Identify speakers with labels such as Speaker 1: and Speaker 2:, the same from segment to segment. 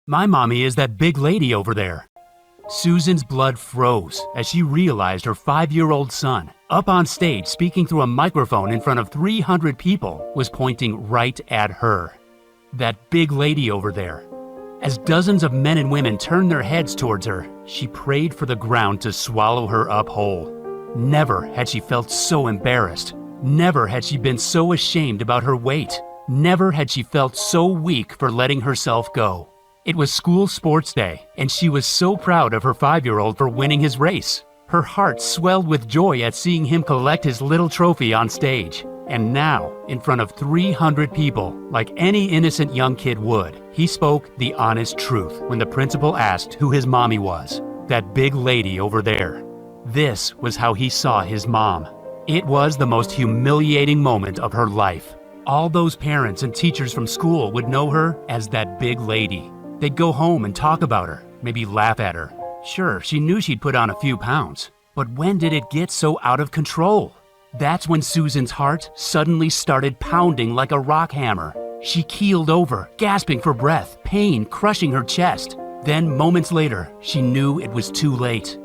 Speaker 1: My mommy is that big lady over there. Susan's blood froze as she realized her 5-year-old son, up on stage speaking through a microphone in front of 300 people, was pointing right at her. That big lady over there. As dozens of men and women turned their heads towards her, she prayed for the ground to swallow her up whole. Never had she felt so embarrassed. Never had she been so ashamed about her weight. Never had she felt so weak for letting herself go. It was school sports day, and she was so proud of her 5-year-old for winning his race. Her heart swelled with joy at seeing him collect his little trophy on stage. And now, in front of 300 people, like any innocent young kid would, he spoke the honest truth when the principal asked who his mommy was. That big lady over there. This was how he saw his mom. It was the most humiliating moment of her life. All those parents and teachers from school would know her as that big lady. They'd go home and talk about her, maybe laugh at her. Sure, she knew she'd put on a few pounds, but when did it get so out of control? That's when Susan's heart suddenly started pounding like a rock hammer. She keeled over, gasping for breath, pain crushing her chest. Then, moments later, she knew it was too late.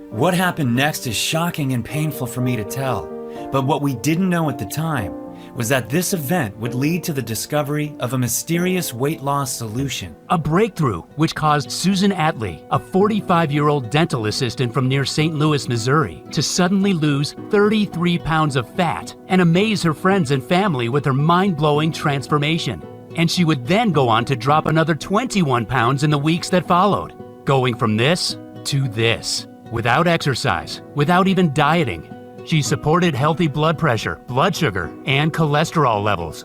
Speaker 2: What happened next is shocking and painful for me to tell, but what we didn't know at the time was that this event would lead to the discovery of a mysterious weight loss solution.
Speaker 1: A breakthrough which caused Susan Atley, a 45-year-old dental assistant from near St. Louis, Missouri, to suddenly lose 33 pounds of fat and amaze her friends and family with her mind-blowing transformation. And she would then go on to drop another 21 pounds in the weeks that followed, going from this to this, without exercise, without even dieting. She supported healthy blood pressure, blood sugar, and cholesterol levels.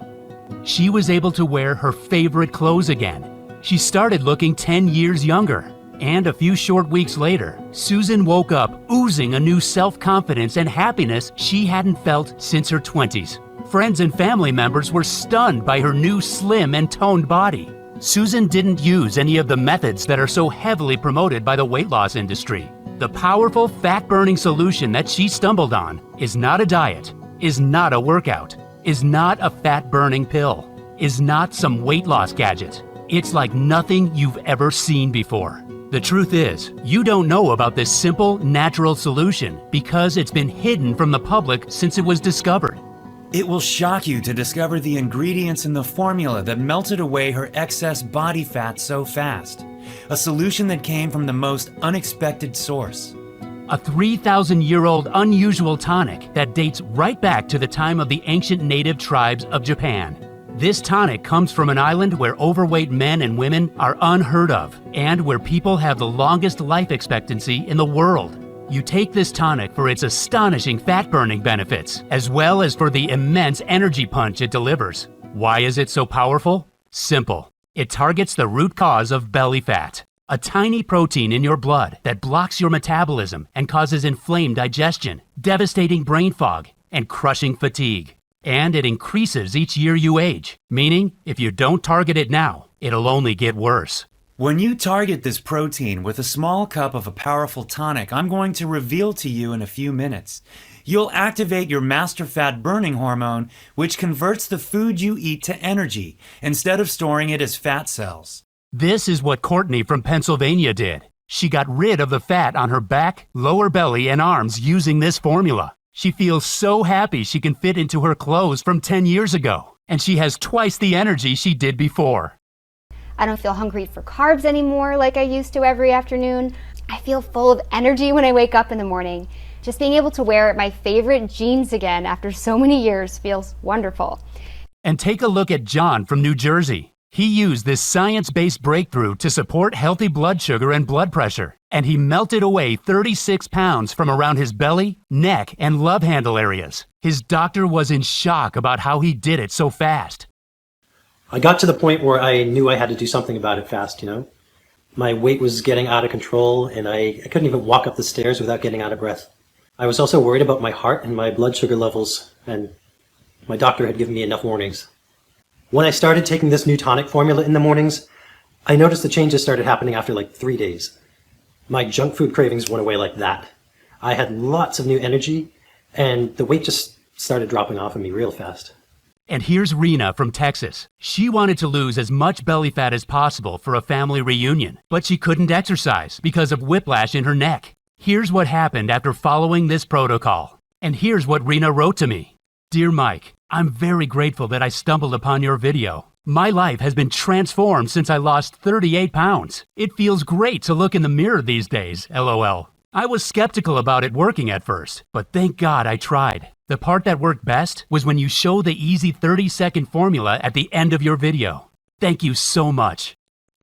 Speaker 1: She was able to wear her favorite clothes again. She started looking 10 years younger. And a few short weeks later, Susan woke up oozing a new self-confidence and happiness she hadn't felt since her 20s. Friends and family members were stunned by her new slim and toned body. Susan didn't use any of the methods that are so heavily promoted by the weight loss industry. The powerful fat-burning solution that she stumbled on is not a diet, is not a workout, is not a fat-burning pill, is not some weight loss gadget. It's like nothing you've ever seen before. The truth is, you don't know about this simple, natural solution because it's been hidden from the public since it was discovered.
Speaker 2: It will shock you to discover the ingredients in the formula that melted away her excess body fat so fast. A solution that came from the most unexpected source.
Speaker 1: A 3,000-year-old unusual tonic that dates right back to the time of the ancient native tribes of Japan. This tonic comes from an island where overweight men and women are unheard of, and where people have the longest life expectancy in the world. You take this tonic for its astonishing fat-burning benefits, as well as for the immense energy punch it delivers. Why is it so powerful? Simple. It targets the root cause of belly fat, a tiny protein in your blood that blocks your metabolism and causes inflamed digestion, devastating brain fog, and crushing fatigue. And it increases each year you age, meaning if you don't target it now, it'll only get worse.
Speaker 2: When you target this protein with a small cup of a powerful tonic I'm going to reveal to you in a few minutes, you'll activate your master fat burning hormone, which converts the food you eat to energy instead of storing it as fat cells.
Speaker 1: This is what Courtney from Pennsylvania did. She got rid of the fat on her back, lower belly, and arms using this formula. She feels so happy she can fit into her clothes from 10 years ago, and she has twice the energy she did before.
Speaker 3: I don't feel hungry for carbs anymore like I used to every afternoon. I feel full of energy when I wake up in the morning. Just being able to wear my favorite jeans again after so many years feels wonderful.
Speaker 1: And take a look at John from New Jersey. He used this science-based breakthrough to support healthy blood sugar and blood pressure, and he melted away 36 pounds from around his belly, neck, and love handle areas. His doctor was in shock about how he did it so fast.
Speaker 4: I got to the point where I knew I had to do something about it fast, My weight was getting out of control, and I couldn't even walk up the stairs without getting out of breath. I was also worried about my heart and my blood sugar levels, and my doctor had given me enough warnings. When I started taking this new tonic formula in the mornings, I noticed the changes started happening after like 3 days. My junk food cravings went away like that. I had lots of new energy, and the weight just started dropping off of me real fast.
Speaker 1: And here's Rena from Texas. She wanted to lose as much belly fat as possible for a family reunion, but she couldn't exercise because of whiplash in her neck. Here's what happened after following this protocol. And here's what Rena wrote to me. Dear Mike, I'm very grateful that I stumbled upon your video. My life has been transformed since I lost 38 pounds. It feels great to look in the mirror these days, LOL. I was skeptical about it working at first, but thank God I tried. The part that worked best was when you show the easy 30-second formula at the end of your video. Thank you so much.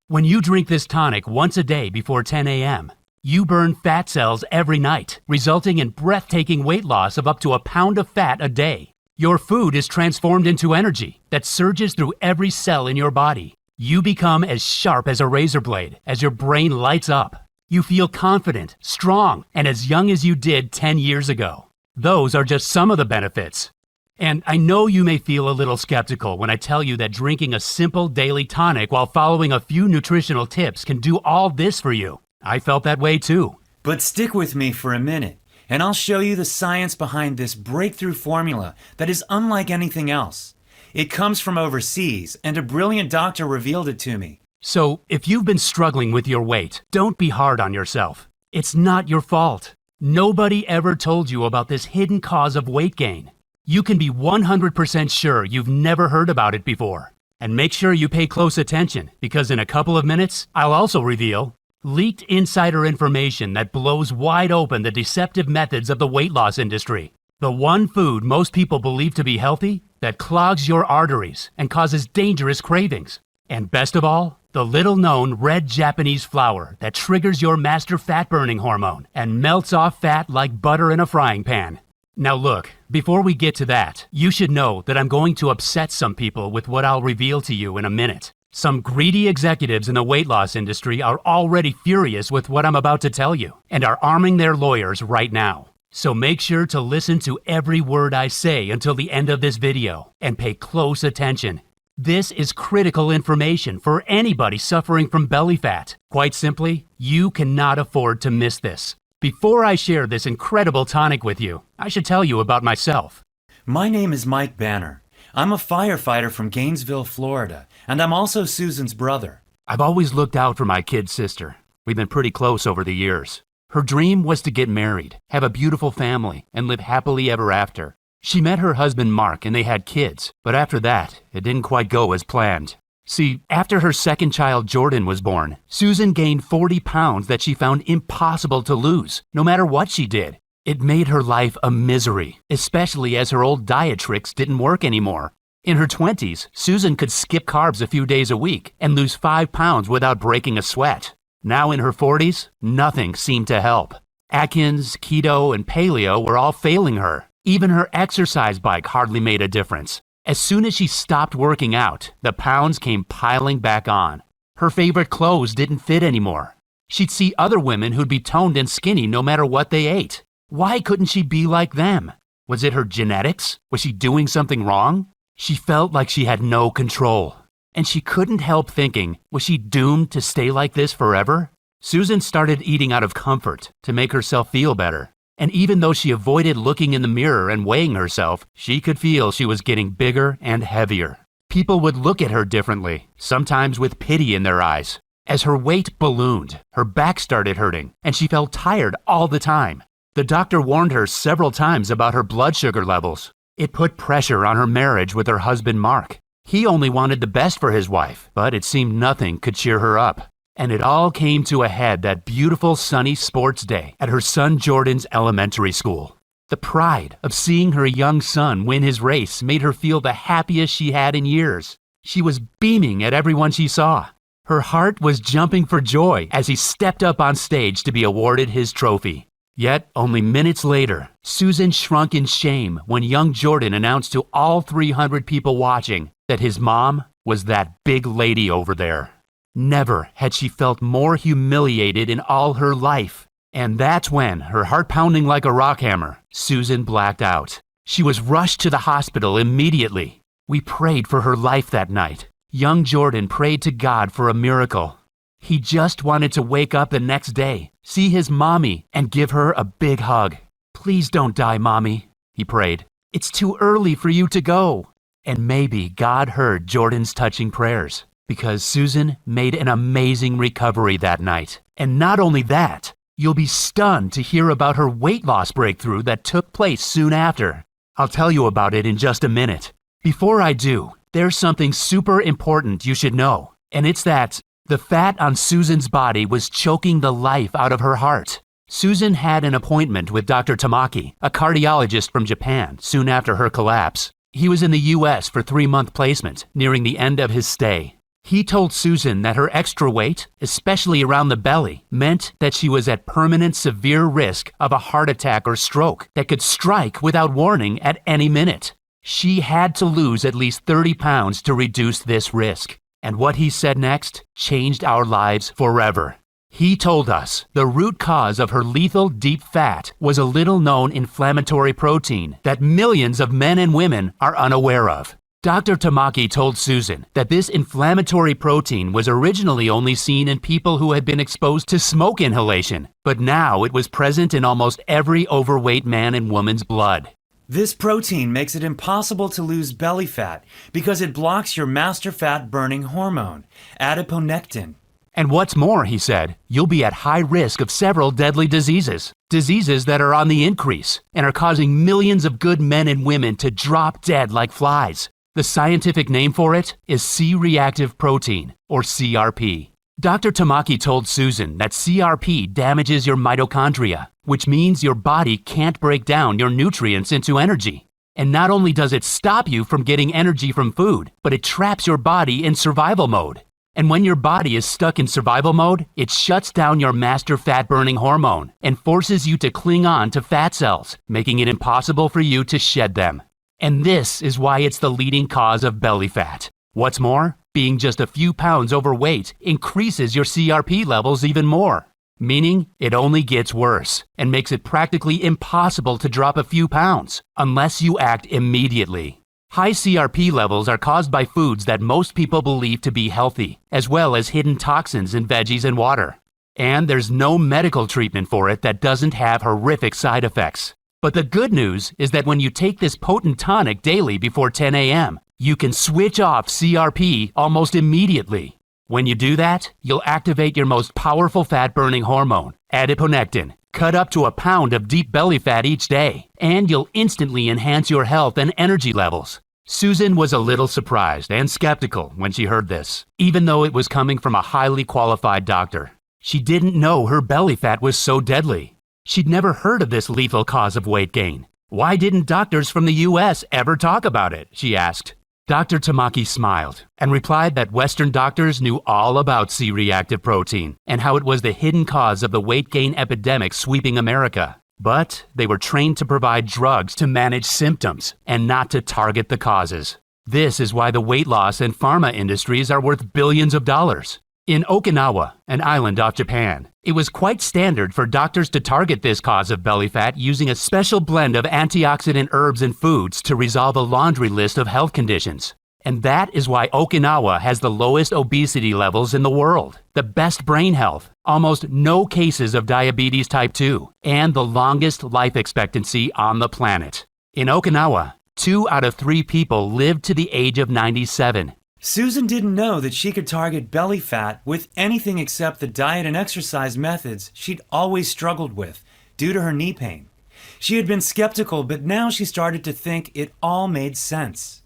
Speaker 1: When you drink this tonic once a day before 10 a.m., you burn fat cells every night, resulting in breathtaking weight loss of up to a pound of fat a day. Your food is transformed into energy that surges through every cell in your body. You become as sharp as a razor blade as your brain lights up. You feel confident, strong, and as young as you did 10 years ago. Those are just some of the benefits. And I know you may feel a little skeptical when I tell you that drinking a simple daily tonic while following a few nutritional tips can do all this for you. I felt that way too.
Speaker 2: But stick with me for a minute, and I'll show you the science behind this breakthrough formula that is unlike anything else. It comes from overseas, and a brilliant doctor revealed it to me.
Speaker 1: So, if you've been struggling with your weight, don't be hard on yourself. It's not your fault. Nobody ever told you about this hidden cause of weight gain. You can be 100% sure you've never heard about it before. And make sure you pay close attention, because in a couple of minutes, I'll also reveal leaked insider information that blows wide open the deceptive methods of the weight loss industry. The one food most people believe to be healthy that clogs your arteries and causes dangerous cravings. And best of all, the little-known red Japanese flour that triggers your master fat-burning hormone and melts off fat like butter in a frying pan. Now look, before we get to that, you should know that I'm going to upset some people with what I'll reveal to you in a minute. Some greedy executives in the weight loss industry are already furious with what I'm about to tell you and are arming their lawyers right now. So make sure to listen to every word I say until the end of this video and pay close attention. This is critical information for anybody suffering from belly fat. Quite simply, you cannot afford to miss this. Before I share this incredible tonic with you, I should tell you about myself.
Speaker 2: My name is Mike Banner. I'm a firefighter from Gainesville, Florida, and I'm also Susan's brother.
Speaker 1: I've always looked out for my kid sister. We've been pretty close over the years. Her dream was to get married, have a beautiful family, and live happily ever after. She met her husband Mark and they had kids, but after that, it didn't quite go as planned. See, after her second child Jordan was born, Susan gained 40 pounds that she found impossible to lose, no matter what she did. It made her life a misery, especially as her old diet tricks didn't work anymore. In her 20s, Susan could skip carbs a few days a week and lose 5 pounds without breaking a sweat. Now in her 40s, nothing seemed to help. Atkins, keto, and paleo were all failing her. Even her exercise bike hardly made a difference. As soon as she stopped working out, the pounds came piling back on. Her favorite clothes didn't fit anymore. She'd see other women who'd be toned and skinny no matter what they ate. Why couldn't she be like them? Was it her genetics? Was she doing something wrong? She felt like she had no control. And she couldn't help thinking, was she doomed to stay like this forever? Susan started eating out of comfort to make herself feel better. And even though she avoided looking in the mirror and weighing herself, she could feel she was getting bigger and heavier. People would look at her differently, sometimes with pity in their eyes. As her weight ballooned, her back started hurting, and she felt tired all the time. The doctor warned her several times about her blood sugar levels. It put pressure on her marriage with her husband Mark. He only wanted the best for his wife, but it seemed nothing could cheer her up. And it all came to a head that beautiful sunny sports day at her son Jordan's elementary school. The pride of seeing her young son win his race made her feel the happiest she had in years. She was beaming at everyone she saw. Her heart was jumping for joy as he stepped up on stage to be awarded his trophy. Yet, only minutes later, Susan shrunk in shame when young Jordan announced to all 300 people watching that his mom was that big lady over there. Never had she felt more humiliated in all her life. And that's when, her heart pounding like a rock hammer, Susan blacked out. She was rushed to the hospital immediately. We prayed for her life that night. Young Jordan prayed to God for a miracle. He just wanted to wake up the next day, see his mommy, and give her a big hug. "Please don't die, Mommy," he prayed. "It's too early for you to go." And maybe God heard Jordan's touching prayers, because Susan made an amazing recovery that night. And not only that, you'll be stunned to hear about her weight loss breakthrough that took place soon after. I'll tell you about it in just a minute. Before I do, there's something super important you should know, and it's that the fat on Susan's body was choking the life out of her heart. Susan had an appointment with Dr. Tamaki, a cardiologist from Japan, soon after her collapse. He was in the U.S. for 3-month placement, nearing the end of his stay. He told Susan that her extra weight, especially around the belly, meant that she was at permanent severe risk of a heart attack or stroke that could strike without warning at any minute. She had to lose at least 30 pounds to reduce this risk. And what he said next changed our lives forever. He told us the root cause of her lethal deep fat was a little-known inflammatory protein that millions of men and women are unaware of. Dr. Tamaki told Susan that this inflammatory protein was originally only seen in people who had been exposed to smoke inhalation, but now it was present in almost every overweight man and woman's blood.
Speaker 2: This protein makes it impossible to lose belly fat because it blocks your master fat burning hormone, adiponectin.
Speaker 1: And what's more, he said, you'll be at high risk of several deadly diseases that are on the increase and are causing millions of good men and women to drop dead like flies. The scientific name for it is C-reactive protein, or CRP. Dr. Tamaki told Susan that CRP damages your mitochondria, which means your body can't break down your nutrients into energy. And not only does it stop you from getting energy from food, but it traps your body in survival mode. And when your body is stuck in survival mode, it shuts down your master fat-burning hormone and forces you to cling on to fat cells, making it impossible for you to shed them. And this is why it's the leading cause of belly fat. What's more, being just a few pounds overweight increases your CRP levels even more, meaning it only gets worse and makes it practically impossible to drop a few pounds unless you act immediately. High CRP levels are caused by foods that most people believe to be healthy, as well as hidden toxins in veggies and water. And there's no medical treatment for it that doesn't have horrific side effects. But the good news is that when you take this potent tonic daily before 10 a.m., you can switch off CRP almost immediately. When you do that, you'll activate your most powerful fat-burning hormone, adiponectin, cut up to a pound of deep belly fat each day, and you'll instantly enhance your health and energy levels. Susan was a little surprised and skeptical when she heard this, even though it was coming from a highly qualified doctor. She didn't know her belly fat was so deadly. She'd never heard of this lethal cause of weight gain. Why didn't doctors from the U.S. ever talk about it? She asked. Dr. Tamaki smiled and replied that Western doctors knew all about C-reactive protein and how it was the hidden cause of the weight gain epidemic sweeping America. But they were trained to provide drugs to manage symptoms and not to target the causes. This is why the weight loss and pharma industries are worth billions of dollars. In Okinawa, an island off Japan, it was quite standard for doctors to target this cause of belly fat using a special blend of antioxidant herbs and foods to resolve a laundry list of health conditions. And that is why Okinawa has the lowest obesity levels in the world, the best brain health, almost no cases of diabetes type 2, and the longest life expectancy on the planet. In Okinawa, 2 out of 3 people lived to the age of 97.
Speaker 2: Susan didn't know that she could target belly fat with anything except the diet and exercise methods she'd always struggled with due to her knee pain. She had been skeptical, but now she started to think it all made sense.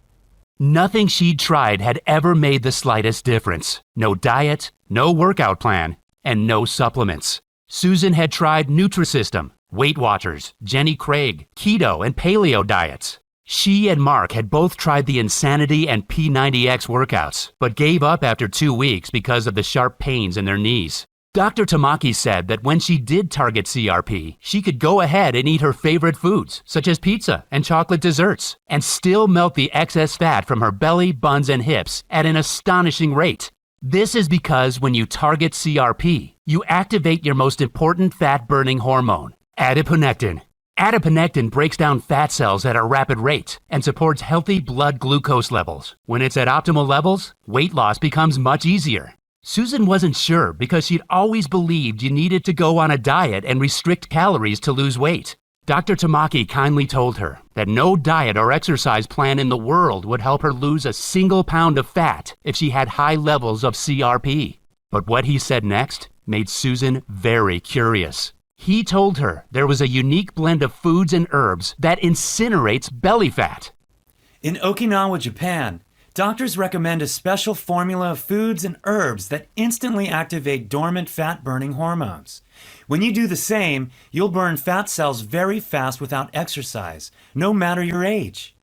Speaker 1: Nothing she'd tried had ever made the slightest difference. No diet, no workout plan, and no supplements. Susan had tried Nutrisystem, Weight Watchers, Jenny Craig, keto, and paleo diets. She and Mark had both tried the Insanity and P90X workouts, but gave up after 2 weeks because of the sharp pains in their knees. Dr. Tamaki said that when she did target CRP, she could go ahead and eat her favorite foods, such as pizza and chocolate desserts, and still melt the excess fat from her belly, buns, and hips at an astonishing rate. This is because when you target CRP, you activate your most important fat-burning hormone, adiponectin. Adiponectin breaks down fat cells at a rapid rate and supports healthy blood glucose levels. When it's at optimal levels, weight loss becomes much easier. Susan wasn't sure because she'd always believed you needed to go on a diet and restrict calories to lose weight. Dr. Tamaki kindly told her that no diet or exercise plan in the world would help her lose a single pound of fat if she had high levels of CRP. But what he said next made Susan very curious. He told her there was a unique blend of foods and herbs that incinerates belly fat.
Speaker 2: In Okinawa, Japan, doctors recommend a special formula of foods and herbs that instantly activate dormant fat-burning hormones. When you do the same, you'll burn fat cells very fast without exercise, no matter your age.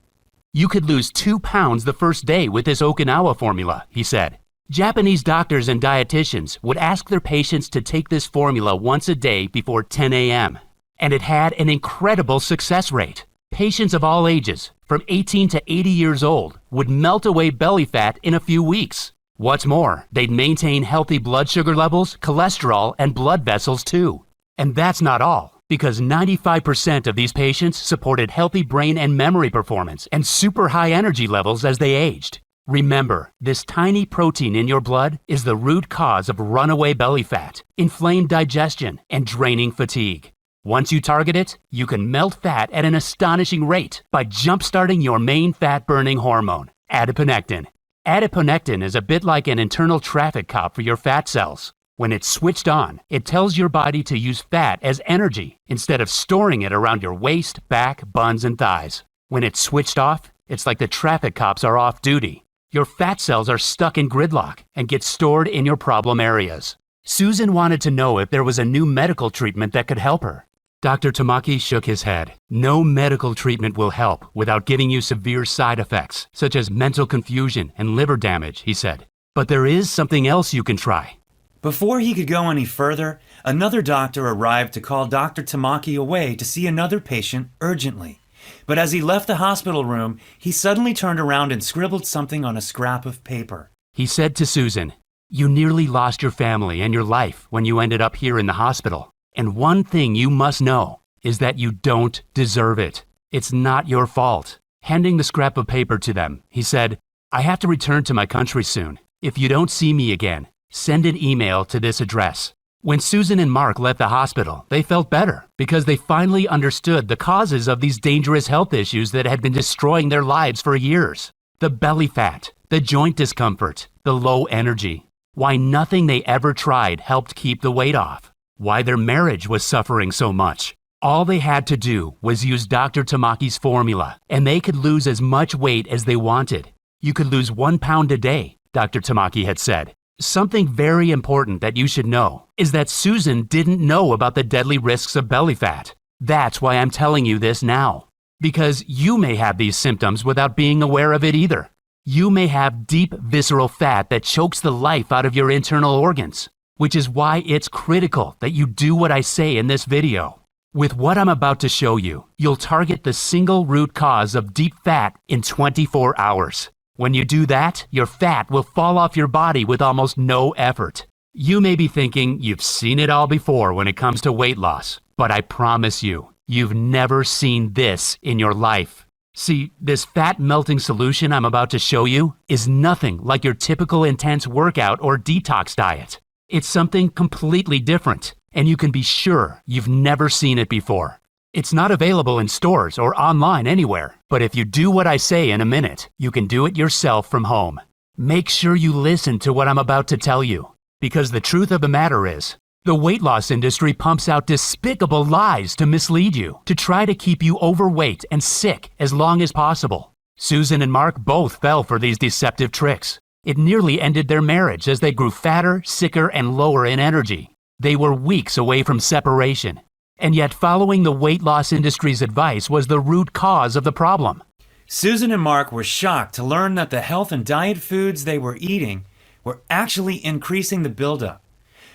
Speaker 1: You could lose 2 pounds the first day with this Okinawa formula, he said. Japanese doctors and dietitians would ask their patients to take this formula once a day before 10 a.m. And it had an incredible success rate. Patients of all ages, from 18 to 80 years old, would melt away belly fat in a few weeks. What's more, they'd maintain healthy blood sugar levels, cholesterol, and blood vessels too. And that's not all, because 95% of these patients supported healthy brain and memory performance and super high energy levels as they aged. Remember, this tiny protein in your blood is the root cause of runaway belly fat, inflamed digestion, and draining fatigue. Once you target it, you can melt fat at an astonishing rate by jump-starting your main fat-burning hormone, adiponectin. Adiponectin is a bit like an internal traffic cop for your fat cells. When it's switched on, it tells your body to use fat as energy instead of storing it around your waist, back, buns, and thighs. When it's switched off, it's like the traffic cops are off duty. Your fat cells are stuck in gridlock and get stored in your problem areas. Susan wanted to know if there was a new medical treatment that could help her. Dr. Tamaki shook his head. No medical treatment will help without giving you severe side effects, such as mental confusion and liver damage, he said. But there is something else you can try.
Speaker 2: Before he could go any further, another doctor arrived to call Dr. Tamaki away to see another patient urgently. But as he left the hospital room, he suddenly turned around and scribbled something on a scrap of paper.
Speaker 1: He said to Susan, "You nearly lost your family and your life when you ended up here in the hospital. And one thing you must know is that you don't deserve it. It's not your fault." Handing the scrap of paper to them, he said, "I have to return to my country soon. If you don't see me again, send an email to this address." When Susan and Mark left the hospital, they felt better because they finally understood the causes of these dangerous health issues that had been destroying their lives for years. The belly fat, the joint discomfort, the low energy. Why nothing they ever tried helped keep the weight off. Why their marriage was suffering so much. All they had to do was use Dr. Tamaki's formula, and they could lose as much weight as they wanted. You could lose 1 pound a day, Dr. Tamaki had said. Something very important that you should know is that Susan didn't know about the deadly risks of belly fat. That's why I'm telling you this now. Because you may have these symptoms without being aware of it either. You may have deep visceral fat that chokes the life out of your internal organs, which is why it's critical that you do what I say in this video. With what I'm about to show you, you'll target the single root cause of deep fat in 24 hours. When you do that, your fat will fall off your body with almost no effort. You may be thinking you've seen it all before when it comes to weight loss, but I promise you, you've never seen this in your life. See, this fat melting solution I'm about to show you is nothing like your typical intense workout or detox diet. It's something completely different, and you can be sure you've never seen it before. It's not available in stores or online anywhere, but if you do what I say in a minute, you can do it yourself from home. Make sure you listen to what I'm about to tell you, because the truth of the matter is, the weight loss industry pumps out despicable lies to mislead you, to try to keep you overweight and sick as long as possible. Susan and Mark both fell for these deceptive tricks. It nearly ended their marriage as they grew fatter, sicker, and lower in energy. They were weeks away from separation. And yet following the weight loss industry's advice was the root cause of the problem.
Speaker 2: Susan and Mark were shocked to learn that the health and diet foods they were eating were actually increasing the buildup.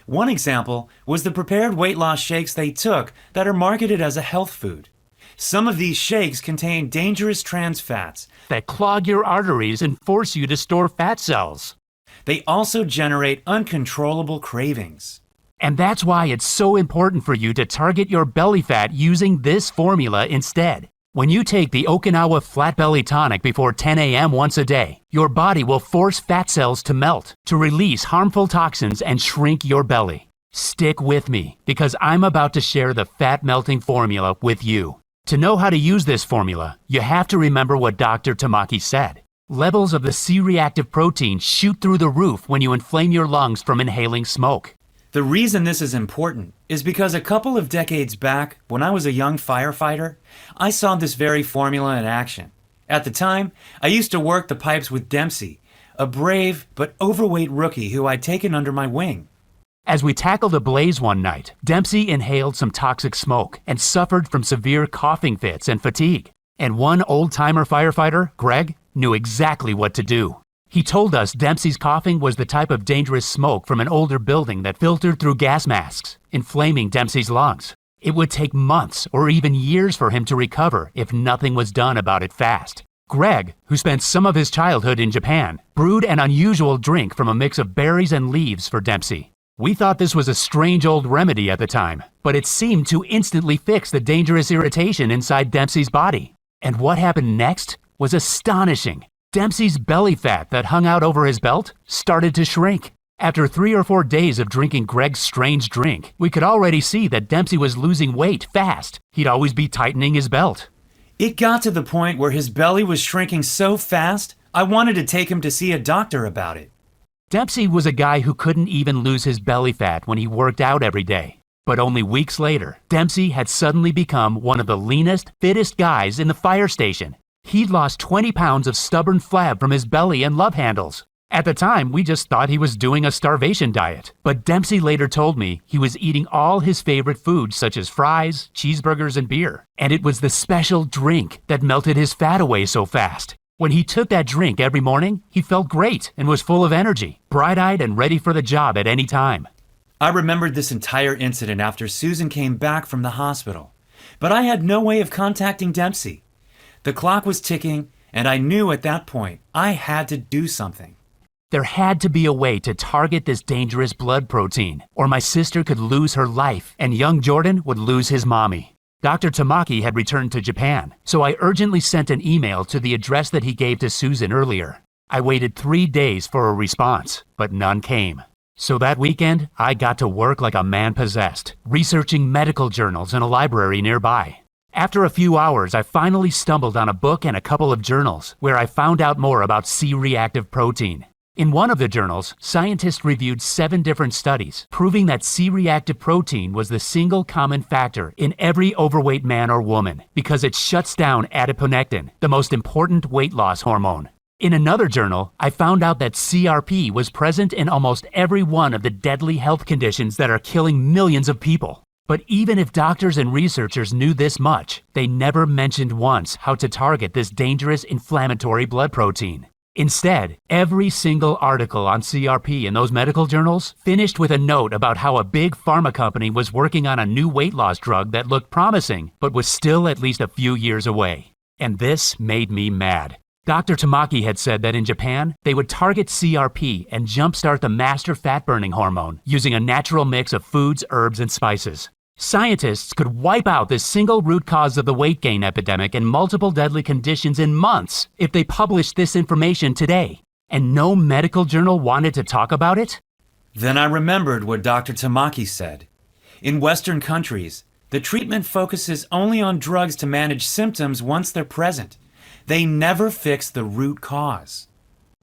Speaker 2: One example was the prepared weight loss shakes they took that are marketed as a health food. Some of these shakes contain dangerous trans fats
Speaker 1: that clog your arteries and force you to store fat cells.
Speaker 2: They also generate uncontrollable cravings.
Speaker 1: And that's why it's so important for you to target your belly fat using this formula instead. When you take the Okinawa Flat Belly Tonic before 10 a.m. once a day, your body will force fat cells to melt, to release harmful toxins and shrink your belly. Stick with me, because I'm about to share the fat melting formula with you. To know how to use this formula, you have to remember what Dr. Tamaki said. Levels of the C-reactive protein shoot through the roof when you inflame your lungs from inhaling smoke.
Speaker 2: The reason this is important is because a couple of decades back, when I was a young firefighter, I saw this very formula in action. At the time, I used to work the pipes with Dempsey, a brave but overweight rookie who I'd taken under my wing.
Speaker 1: As we tackled a blaze one night, Dempsey inhaled some toxic smoke and suffered from severe coughing fits and fatigue. And one old-timer firefighter, Greg, knew exactly what to do. He told us Dempsey's coughing was the type of dangerous smoke from an older building that filtered through gas masks, inflaming Dempsey's lungs. It would take months or even years for him to recover if nothing was done about it fast. Greg, who spent some of his childhood in Japan, brewed an unusual drink from a mix of berries and leaves for Dempsey. We thought this was a strange old remedy at the time, but it seemed to instantly fix the dangerous irritation inside Dempsey's body. And what happened next was astonishing. Dempsey's belly fat that hung out over his belt started to shrink. After 3 or 4 days of drinking Greg's strange drink, we could already see that Dempsey was losing weight fast. He'd always be tightening his belt.
Speaker 2: It got to the point where his belly was shrinking so fast, I wanted to take him to see a doctor about it.
Speaker 1: Dempsey was a guy who couldn't even lose his belly fat when he worked out every day. But only weeks later, Dempsey had suddenly become one of the leanest, fittest guys in the fire station. He'd lost 20 pounds of stubborn flab from his belly and love handles. At the time, we just thought he was doing a starvation diet. But Dempsey later told me he was eating all his favorite foods such as fries, cheeseburgers, and beer. And it was the special drink that melted his fat away so fast. When he took that drink every morning, he felt great and was full of energy, bright-eyed and ready for the job at any time.
Speaker 2: I remembered this entire incident after Susan came back from the hospital. But I had no way of contacting Dempsey. The clock was ticking, and I knew at that point I had to do something.
Speaker 1: There had to be a way to target this dangerous blood protein, or my sister could lose her life, and young Jordan would lose his mommy. Dr. Tamaki had returned to Japan, so I urgently sent an email to the address that he gave to Susan earlier. I waited 3 days for a response, but none came. So that weekend, I got to work like a man possessed, researching medical journals in a library nearby. After a few hours, I finally stumbled on a book and a couple of journals where I found out more about C-reactive protein. In one of the journals, scientists reviewed 7 different studies proving that C-reactive protein was the single common factor in every overweight man or woman because it shuts down adiponectin, the most important weight loss hormone. In another journal, I found out that CRP was present in almost every one of the deadly health conditions that are killing millions of people. But even if doctors and researchers knew this much, they never mentioned once how to target this dangerous inflammatory blood protein. Instead, every single article on CRP in those medical journals finished with a note about how a big pharma company was working on a new weight loss drug that looked promising, but was still at least a few years away. And this made me mad. Dr. Tamaki had said that in Japan, they would target CRP and jumpstart the master fat-burning hormone using a natural mix of foods, herbs, and spices. Scientists could wipe out this single root cause of the weight gain epidemic and multiple deadly conditions in months if they published this information today. And no medical journal wanted to talk about it?
Speaker 2: Then I remembered what Dr. Tamaki said. In Western countries, the treatment focuses only on drugs to manage symptoms once they're present. They never fix the root cause.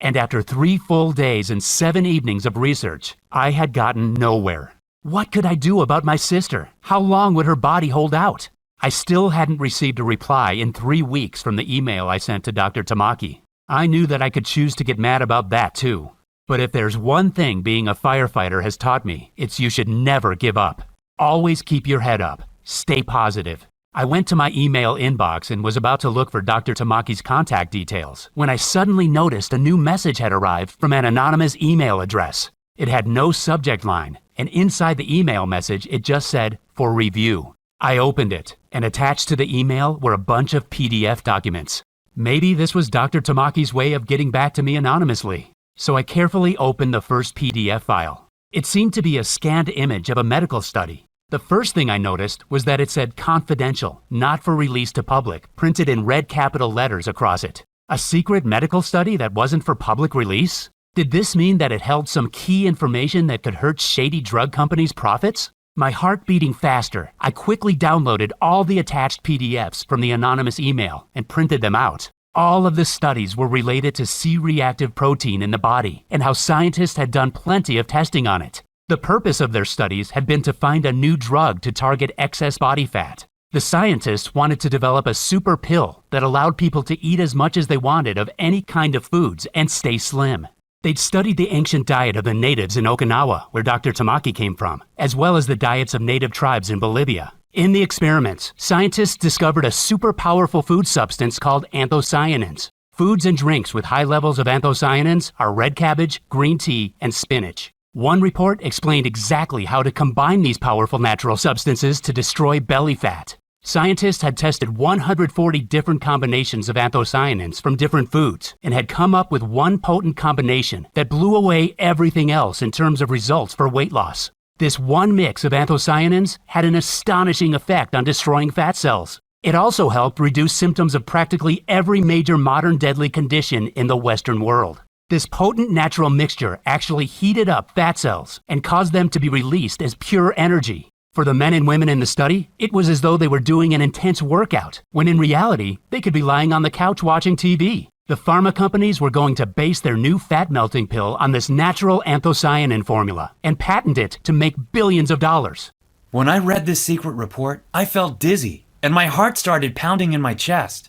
Speaker 1: And after 3 full days and 7 evenings of research, I had gotten nowhere. What could I do about my sister? How long would her body hold out? I still hadn't received a reply in 3 weeks from the email I sent to Dr. Tamaki. I knew that I could choose to get mad about that too. But if there's one thing being a firefighter has taught me, it's you should never give up. Always keep your head up. Stay positive. I went to my email inbox and was about to look for Dr. Tamaki's contact details when I suddenly noticed a new message had arrived from an anonymous email address. It had no subject line, and inside the email message it just said, "For review." I opened it, and attached to the email were a bunch of PDF documents. Maybe this was Dr. Tamaki's way of getting back to me anonymously. So I carefully opened the first PDF file. It seemed to be a scanned image of a medical study. The first thing I noticed was that it said confidential, not for release to public, printed in red capital letters across it. A secret medical study that wasn't for public release? Did this mean that it held some key information that could hurt shady drug companies' profits? My heart beating faster, I quickly downloaded all the attached PDFs from the anonymous email and printed them out. All of the studies were related to C-reactive protein in the body and how scientists had done plenty of testing on it. The purpose of their studies had been to find a new drug to target excess body fat. The scientists wanted to develop a super pill that allowed people to eat as much as they wanted of any kind of foods and stay slim. They'd studied the ancient diet of the natives in Okinawa, where Dr. Tamaki came from, as well as the diets of native tribes in Bolivia. In the experiments, scientists discovered a super powerful food substance called anthocyanins. Foods and drinks with high levels of anthocyanins are red cabbage, green tea, and spinach. One report explained exactly how to combine these powerful natural substances to destroy belly fat. Scientists had tested 140 different combinations of anthocyanins from different foods and had come up with one potent combination that blew away everything else in terms of results for weight loss. This one mix of anthocyanins had an astonishing effect on destroying fat cells. It also helped reduce symptoms of practically every major modern deadly condition in the Western world. This potent natural mixture actually heated up fat cells and caused them to be released as pure energy. For the men and women in the study, it was as though they were doing an intense workout, when in reality, they could be lying on the couch watching TV. The pharma companies were going to base their new fat-melting pill on this natural anthocyanin formula and patent it to make billions of dollars.
Speaker 2: When I read this secret report, I felt dizzy, and my heart started pounding in my chest.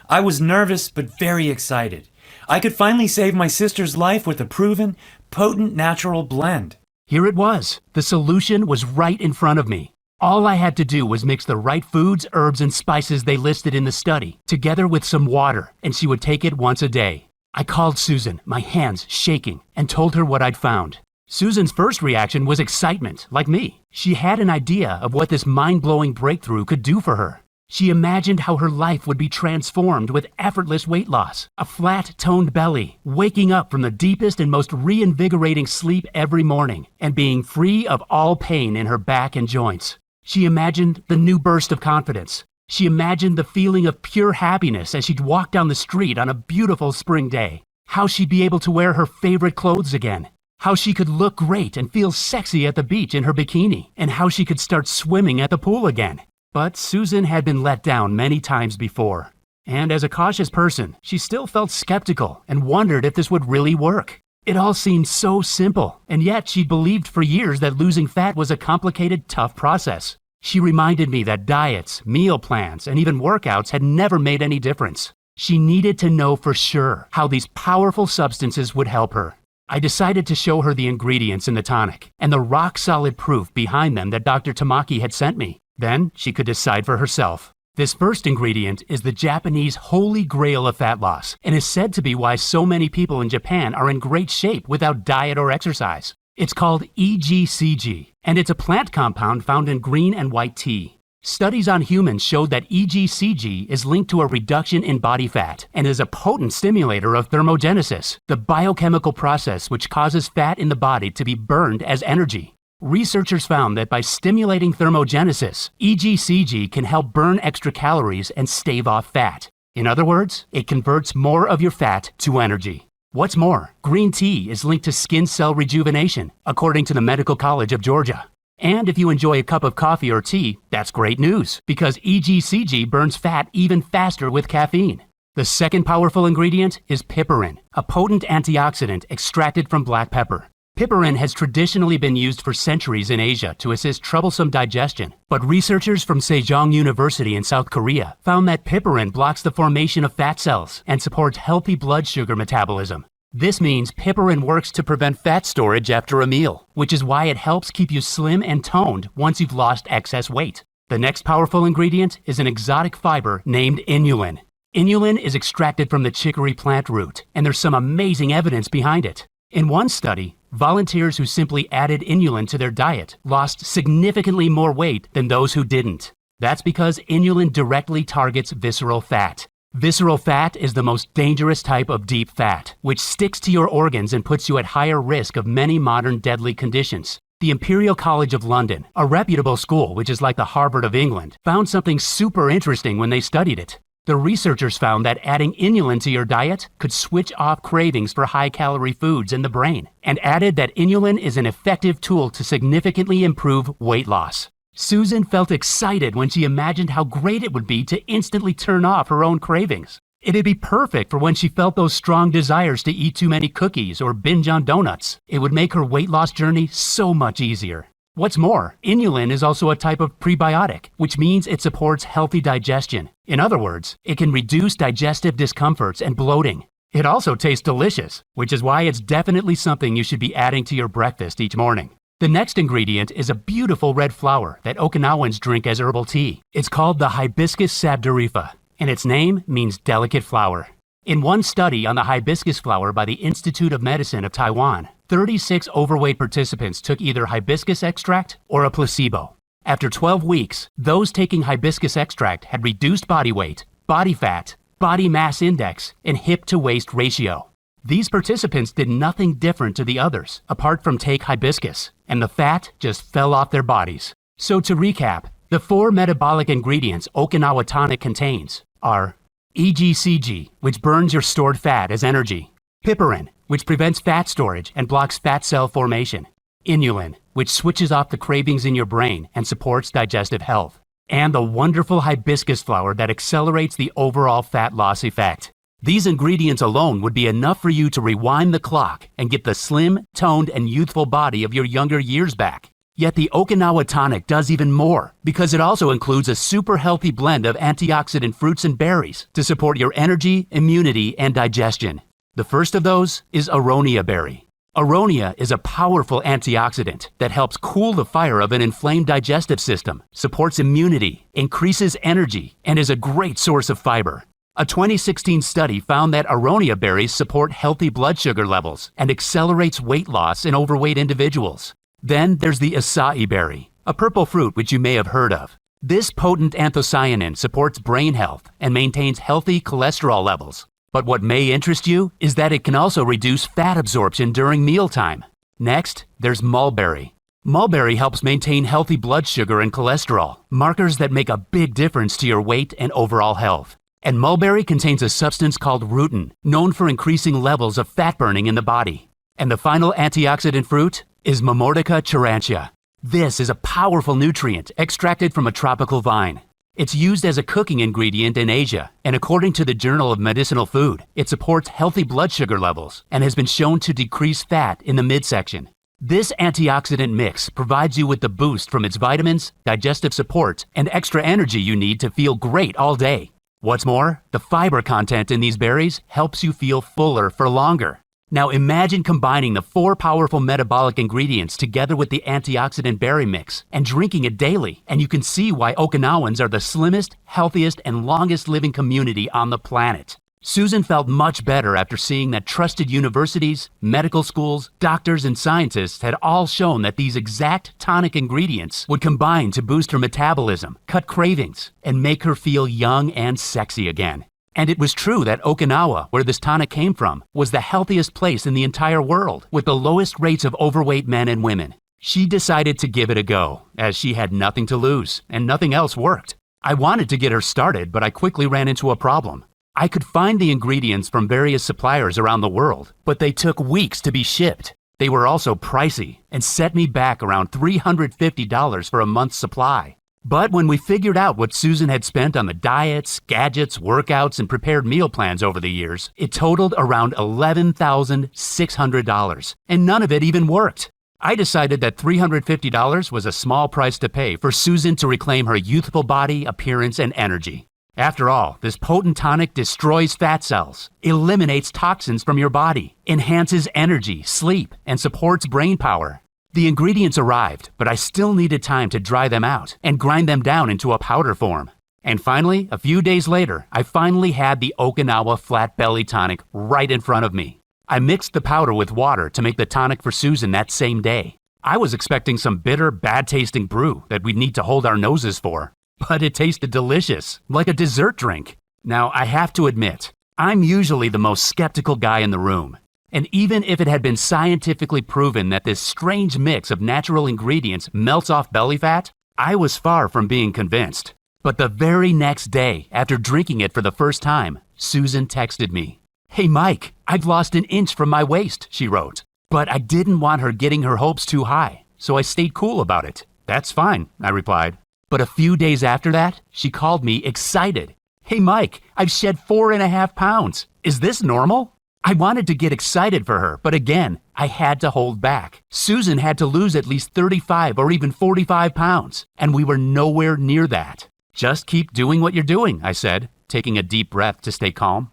Speaker 2: I was nervous but very excited. I could finally save my sister's life with a proven, potent natural blend.
Speaker 1: Here it was. The solution was right in front of me. All I had to do was mix the right foods, herbs, and spices they listed in the study, together with some water, and she would take it once a day. I called Susan, my hands shaking, and told her what I'd found. Susan's first reaction was excitement, like me. She had an idea of what this mind-blowing breakthrough could do for her. She imagined how her life would be transformed with effortless weight loss, a flat-toned belly, waking up from the deepest and most reinvigorating sleep every morning, and being free of all pain in her back and joints. She imagined the new burst of confidence. She imagined the feeling of pure happiness as she'd walk down the street on a beautiful spring day. How she'd be able to wear her favorite clothes again. How she could look great and feel sexy at the beach in her bikini. And how she could start swimming at the pool again. But Susan had been let down many times before. And as a cautious person, she still felt skeptical and wondered if this would really work. It all seemed so simple, and yet she'd believed for years that losing fat was a complicated, tough process. She reminded me that diets, meal plans, and even workouts had never made any difference. She needed to know for sure how these powerful substances would help her. I decided to show her the ingredients in the tonic and the rock-solid proof behind them that Dr. Tamaki had sent me. Then she could decide for herself. This first ingredient is the Japanese holy grail of fat loss and is said to be why so many people in Japan are in great shape without diet or exercise. It's called EGCG, and it's a plant compound found in green and white tea. Studies on humans showed that EGCG is linked to a reduction in body fat and is a potent stimulator of thermogenesis, the biochemical process which causes fat in the body to be burned as energy. Researchers found that by stimulating thermogenesis, EGCG can help burn extra calories and stave off fat. In other words, it converts more of your fat to energy. What's more, green tea is linked to skin cell rejuvenation, according to the Medical College of Georgia. And if you enjoy a cup of coffee or tea, that's great news, because EGCG burns fat even faster with caffeine. The second powerful ingredient is piperin, a potent antioxidant extracted from black pepper. Piperin has traditionally been used for centuries in Asia to assist troublesome digestion, but researchers from Sejong University in South Korea found that piperin blocks the formation of fat cells and supports healthy blood sugar metabolism. This means piperin works to prevent fat storage after a meal, which is why it helps keep you slim and toned once you've lost excess weight. The next powerful ingredient is an exotic fiber named inulin. Inulin is extracted from the chicory plant root, and there's some amazing evidence behind it. In one study, volunteers who simply added inulin to their diet lost significantly more weight than those who didn't. That's because inulin directly targets visceral fat. Visceral fat is the most dangerous type of deep fat, which sticks to your organs and puts you at higher risk of many modern deadly conditions. The Imperial College of London, a reputable school which is like the Harvard of England, found something super interesting when they studied it. The researchers found that adding inulin to your diet could switch off cravings for high-calorie foods in the brain, and added that inulin is an effective tool to significantly improve weight loss. Susan felt excited when she imagined how great it would be to instantly turn off her own cravings. It'd be perfect for when she felt those strong desires to eat too many cookies or binge on donuts. It would make her weight loss journey so much easier. What's more, inulin is also a type of prebiotic, which means it supports healthy digestion. In other words, it can reduce digestive discomforts and bloating. It also tastes delicious, which is why it's definitely something you should be adding to your breakfast each morning. The next ingredient is a beautiful red flower that Okinawans drink as herbal tea. It's called the Hibiscus sabdurifa, and its name means delicate flower. In one study on the hibiscus flower by the Institute of Medicine of Taiwan, 36 overweight participants took either hibiscus extract or a placebo. After 12 weeks, those taking hibiscus extract had reduced body weight, body fat, body mass index, and hip-to-waist ratio. These participants did nothing different to the others, apart from take hibiscus, and the fat just fell off their bodies. So to recap, the 4 metabolic ingredients Okinawa Tonic contains are EGCG, which burns your stored fat as energy; piperin, which prevents fat storage and blocks fat cell formation; inulin, which switches off the cravings in your brain and supports digestive health; and the wonderful hibiscus flower that accelerates the overall fat loss effect. These ingredients alone would be enough for you to rewind the clock and get the slim, toned, and youthful body of your younger years back. Yet the Okinawa Tonic does even more, because it also includes a super healthy blend of antioxidant fruits and berries to support your energy, immunity, and digestion. The first of those is aronia berry. Aronia is a powerful antioxidant that helps cool the fire of an inflamed digestive system, supports immunity, increases energy, and is a great source of fiber. A 2016 study found that aronia berries support healthy blood sugar levels and accelerates weight loss in overweight individuals. Then there's the acai berry, a purple fruit which you may have heard of. This potent anthocyanin supports brain health and maintains healthy cholesterol levels. But what may interest you is that it can also reduce fat absorption during mealtime. Next, there's mulberry. Mulberry helps maintain healthy blood sugar and cholesterol, markers that make a big difference to your weight and overall health. And mulberry contains a substance called rutin, known for increasing levels of fat burning in the body. And the final antioxidant fruit is Momordica charantia. This is a powerful nutrient extracted from a tropical vine. It's used as a cooking ingredient in Asia, and according to the Journal of Medicinal Food, it supports healthy blood sugar levels and has been shown to decrease fat in the midsection. This antioxidant mix provides you with the boost from its vitamins, digestive support, and extra energy you need to feel great all day. What's more, the fiber content in these berries helps you feel fuller for longer. Now imagine combining the 4 powerful metabolic ingredients together with the antioxidant berry mix and drinking it daily, and you can see why Okinawans are the slimmest, healthiest, and longest living community on the planet. Susan felt much better after seeing that trusted universities, medical schools, doctors, and scientists had all shown that these exact tonic ingredients would combine to boost her metabolism, cut cravings, and make her feel young and sexy again. And it was true that Okinawa, where this tonic came from, was the healthiest place in the entire world, with the lowest rates of overweight men and women. She decided to give it a go, as she had nothing to lose, and nothing else worked. I wanted to get her started, but I quickly ran into a problem. I could find the ingredients from various suppliers around the world, but they took weeks to be shipped. They were also pricey, and set me back around $350 for a month's supply. But when we figured out what Susan had spent on the diets, gadgets, workouts, and prepared meal plans over the years, it totaled around $11,600, and none of it even worked. I decided that $350 was a small price to pay for Susan to reclaim her youthful body, appearance, and energy. After all, this potent tonic destroys fat cells, eliminates toxins from your body, enhances energy, sleep, and supports brain power. The ingredients arrived, but I still needed time to dry them out and grind them down into a powder form. And finally, a few days later, I finally had the Okinawa Flat Belly Tonic right in front of me. I mixed the powder with water to make the tonic for Susan that same day. I was expecting some bitter, bad-tasting brew that we'd need to hold our noses for. But it tasted delicious, like a dessert drink. Now, I have to admit, I'm usually the most skeptical guy in the room. And even if it had been scientifically proven that this strange mix of natural ingredients melts off belly fat, I was far from being convinced. But the very next day, after drinking it for the first time, Susan texted me. "Hey Mike, I've lost an inch from my waist," she wrote. But I didn't want her getting her hopes too high, so I stayed cool about it. "That's fine," I replied. But a few days after that, she called me excited. "Hey Mike, I've shed 4.5 pounds. Is this normal?" I wanted to get excited for her, but again, I had to hold back. Susan had to lose at least 35 or even 45 pounds, and we were nowhere near that. "Just keep doing what you're doing," I said, taking a deep breath to stay calm.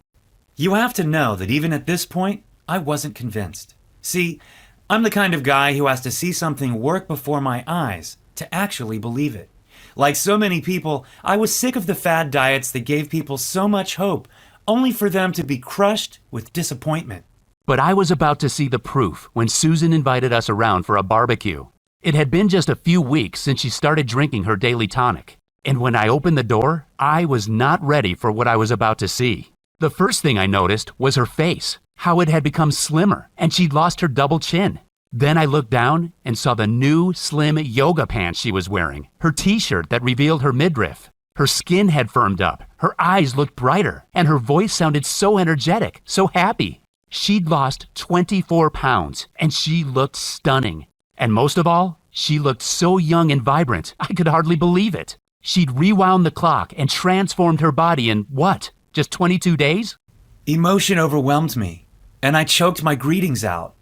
Speaker 2: You have to know that even at this point, I wasn't convinced. See, I'm the kind of guy who has to see something work before my eyes to actually believe it. Like so many people, I was sick of the fad diets that gave people so much hope, only for them to be crushed with disappointment.
Speaker 1: But I was about to see the proof when Susan invited us around for a barbecue. It had been just a few weeks since she started drinking her daily tonic. And when I opened the door, I was not ready for what I was about to see. The first thing I noticed was her face, how it had become slimmer, and she'd lost her double chin. Then I looked down and saw the new slim yoga pants she was wearing, her t-shirt that revealed her midriff. Her skin had firmed up, her eyes looked brighter, and her voice sounded so energetic, so happy. She'd lost 24 pounds, and she looked stunning. And most of all, she looked so young and vibrant, I could hardly believe it. She'd rewound the clock and transformed her body in, what, just 22 days?
Speaker 2: Emotion overwhelmed me, and I choked my greetings out,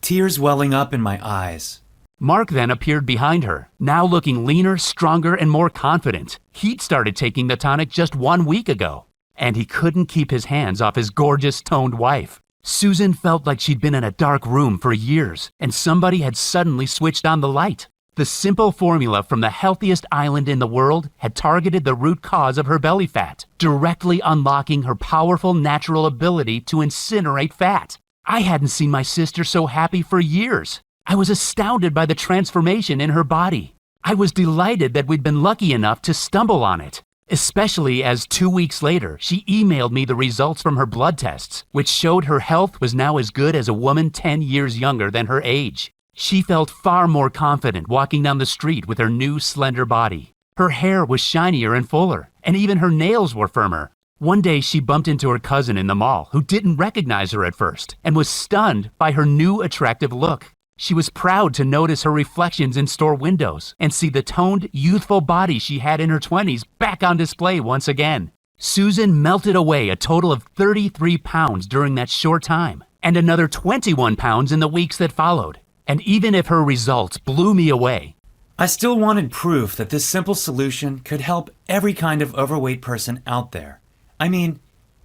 Speaker 2: tears welling up in my eyes.
Speaker 1: Mark then appeared behind her, now looking leaner, stronger, and more confident. He'd started taking the tonic just 1 week ago, and he couldn't keep his hands off his gorgeous, toned wife. Susan felt like she'd been in a dark room for years, and somebody had suddenly switched on the light. The simple formula from the healthiest island in the world had targeted the root cause of her belly fat, directly unlocking her powerful natural ability to incinerate fat. I hadn't seen my sister so happy for years. I was astounded by the transformation in her body. I was delighted that we'd been lucky enough to stumble on it, especially as 2 weeks later, she emailed me the results from her blood tests, which showed her health was now as good as a woman 10 years younger than her age. She felt far more confident walking down the street with her new slender body. Her hair was shinier and fuller, and even her nails were firmer. One day she bumped into her cousin in the mall who didn't recognize her at first and was stunned by her new attractive look. She was proud to notice her reflections in store windows and see the toned, youthful body she had in her 20s back on display once again. Susan melted away a total of 33 pounds during that short time, and another 21 pounds in the weeks that followed. And even if her results blew me away,
Speaker 2: I still wanted proof that this simple solution could help every kind of overweight person out there. I mean,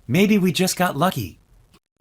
Speaker 2: maybe we just got lucky.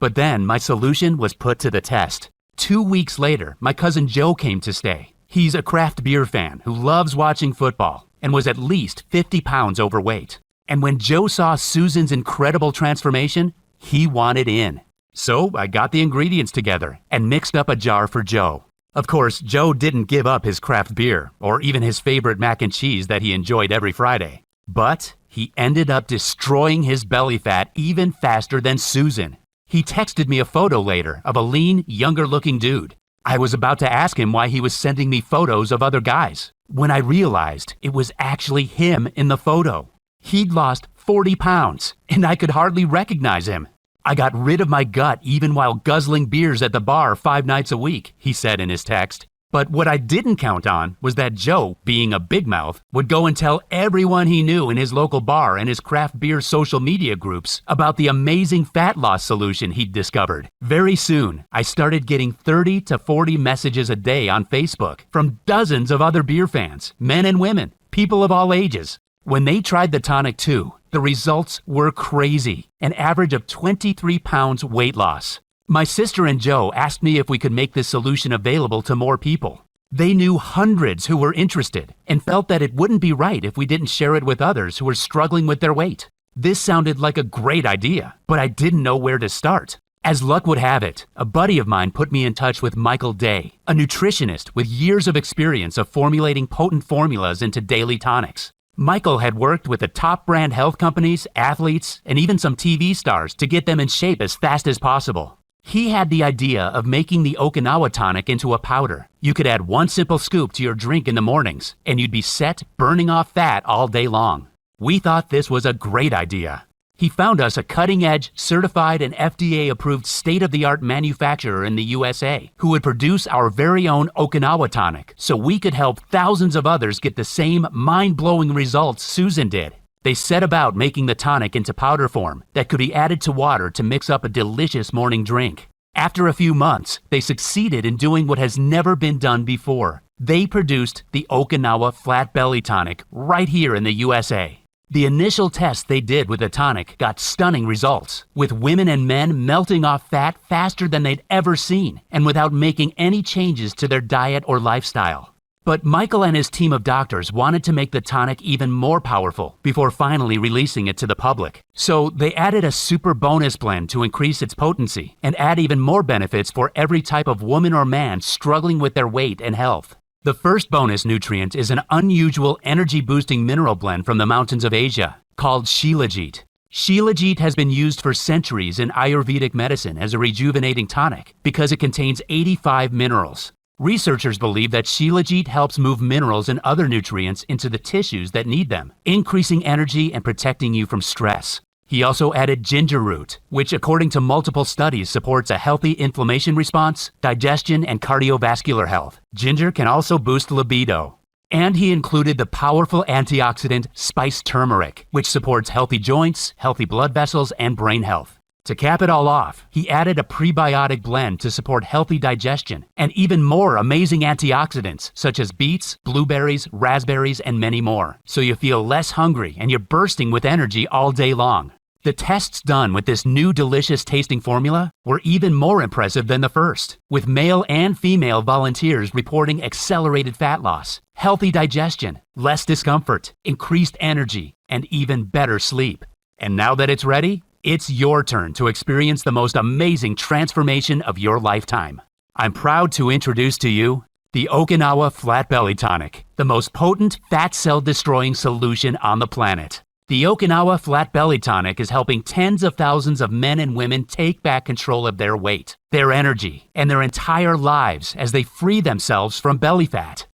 Speaker 1: But then my solution was put to the test. 2 weeks later, my cousin Joe came to stay. He's a craft beer fan who loves watching football and was at least 50 pounds overweight. And when Joe saw Susan's incredible transformation, he wanted in. So I got the ingredients together and mixed up a jar for Joe. Of course, Joe didn't give up his craft beer or even his favorite mac and cheese that he enjoyed every Friday. But he ended up destroying his belly fat even faster than Susan. He texted me a photo later of a lean, younger-looking dude. I was about to ask him why he was sending me photos of other guys, when I realized it was actually him in the photo. He'd lost 40 pounds, and I could hardly recognize him. "I got rid of my gut even while guzzling beers at the bar 5 nights a week," he said in his text. But what I didn't count on was that Joe, being a big mouth, would go and tell everyone he knew in his local bar and his craft beer social media groups about the amazing fat loss solution he'd discovered. Very soon, I started getting 30 to 40 messages a day on Facebook from dozens of other beer fans, men and women, people of all ages. When they tried the tonic too, the results were crazy, an average of 23 pounds weight loss. My sister and Joe asked me if we could make this solution available to more people. They knew hundreds who were interested and felt that it wouldn't be right if we didn't share it with others who were struggling with their weight. This sounded like a great idea, but I didn't know where to start. As luck would have it, a buddy of mine put me in touch with Michael Day, a nutritionist with years of experience of formulating potent formulas into daily tonics. Michael had worked with the top brand health companies, athletes, and even some TV stars to get them in shape as fast as possible. He had the idea of making the Okinawa tonic into a powder. You could add 1 simple scoop to your drink in the mornings, and you'd be set burning off fat all day long. We thought this was a great idea. He found us a cutting-edge, certified and FDA-approved state-of-the-art manufacturer in the USA who would produce our very own Okinawa Tonic so we could help thousands of others get the same mind-blowing results Susan did. They set about making the tonic into powder form that could be added to water to mix up a delicious morning drink. After a few months, they succeeded in doing what has never been done before. They produced the Okinawa Flat Belly Tonic right here in the USA. The initial test they did with the tonic got stunning results, with women and men melting off fat faster than they'd ever seen and without making any changes to their diet or lifestyle. But Michael and his team of doctors wanted to make the tonic even more powerful before finally releasing it to the public. So they added a super bonus blend to increase its potency and add even more benefits for every type of woman or man struggling with their weight and health. The first bonus nutrient is an unusual energy-boosting mineral blend from the mountains of Asia called Shilajit. Shilajit has been used for centuries in Ayurvedic medicine as a rejuvenating tonic because it contains 85 minerals. Researchers believe that Shilajit helps move minerals and other nutrients into the tissues that need them, increasing energy and protecting you from stress. He also added ginger root, which according to multiple studies supports a healthy inflammation response, digestion, and cardiovascular health. Ginger can also boost libido. And he included the powerful antioxidant spiced turmeric, which supports healthy joints, healthy blood vessels, and brain health. To cap it all off, he added a prebiotic blend to support healthy digestion and even more amazing antioxidants such as beets, blueberries, raspberries, and many more, so you feel less hungry and you're bursting with energy all day long. The tests done with this new delicious tasting formula were even more impressive than the first, with male and female volunteers reporting accelerated fat loss, healthy digestion, less discomfort, increased energy, and even better sleep. And now that it's ready, it's your turn to experience the most amazing transformation of your lifetime. I'm proud to introduce to you the Okinawa Flat Belly Tonic, the most potent fat cell destroying solution on the planet. The Okinawa Flat Belly Tonic is helping tens of thousands of men and women take back control of their weight, their energy, and their entire lives as they free themselves from belly fat.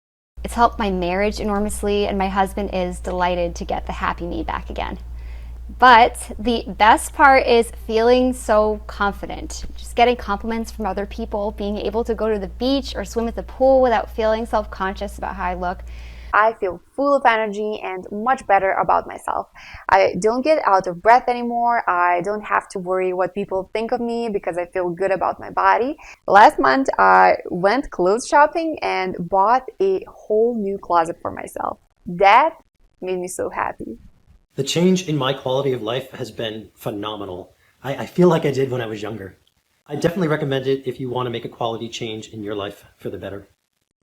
Speaker 3: It's helped my marriage enormously, and my husband is delighted to get the happy me back again. But the best part is feeling so confident, just getting compliments from other people, being able to go to the beach or swim at the pool without feeling self-conscious about how I look.
Speaker 5: I feel full of energy and much better about myself. I don't get out of breath anymore. I don't have to worry what people think of me because I feel good about my body. Last month, I went clothes shopping and bought a whole new closet for myself. That made me so happy.
Speaker 4: The change in my quality of life has been phenomenal. I feel like I did when I was younger. I definitely recommend it if you want to make a quality change in your life for the better.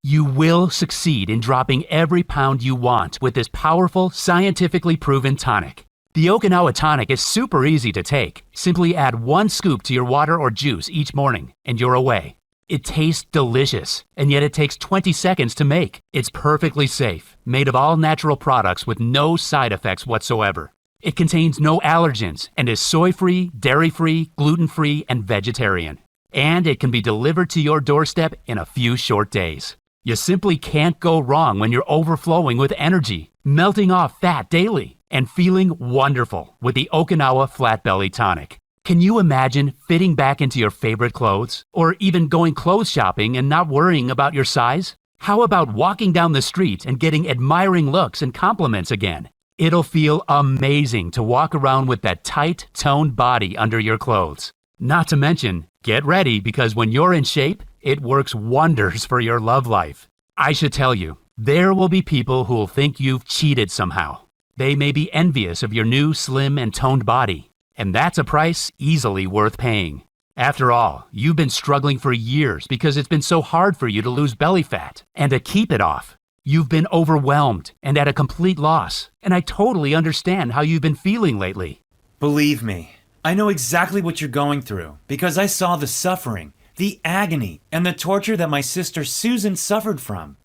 Speaker 1: You will succeed in dropping every pound you want with this powerful, scientifically proven tonic. The Okinawa Tonic is super easy to take. Simply add 1 scoop to your water or juice each morning, and you're away. It tastes delicious, and yet it takes 20 seconds to make. It's perfectly safe, made of all natural products with no side effects whatsoever. It contains no allergens and is soy-free, dairy-free, gluten-free, and vegetarian. And it can be delivered to your doorstep in a few short days. You simply can't go wrong when you're overflowing with energy, melting off fat daily, and feeling wonderful with the Okinawa Flat Belly Tonic. Can you imagine fitting back into your favorite clothes? Or even going clothes shopping and not worrying about your size? How about walking down the street and getting admiring looks and compliments again? It'll feel amazing to walk around with that tight, toned body under your clothes. Not to mention, get ready because when you're in shape, it works wonders for your love life. I should tell you, there will be people who'll think you've cheated somehow. They may be envious of your new slim and toned body. And that's a price easily worth paying. After all, you've been struggling for years because it's been so hard for you to lose belly fat and to keep it off. You've been overwhelmed and at a complete loss, and I totally understand how you've been feeling lately.
Speaker 2: Believe me, I know exactly what you're going through because I saw the suffering, the agony, and the torture that my sister Susan suffered from.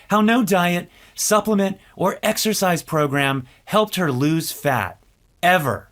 Speaker 2: How no diet, supplement, or exercise program helped her lose fat, ever.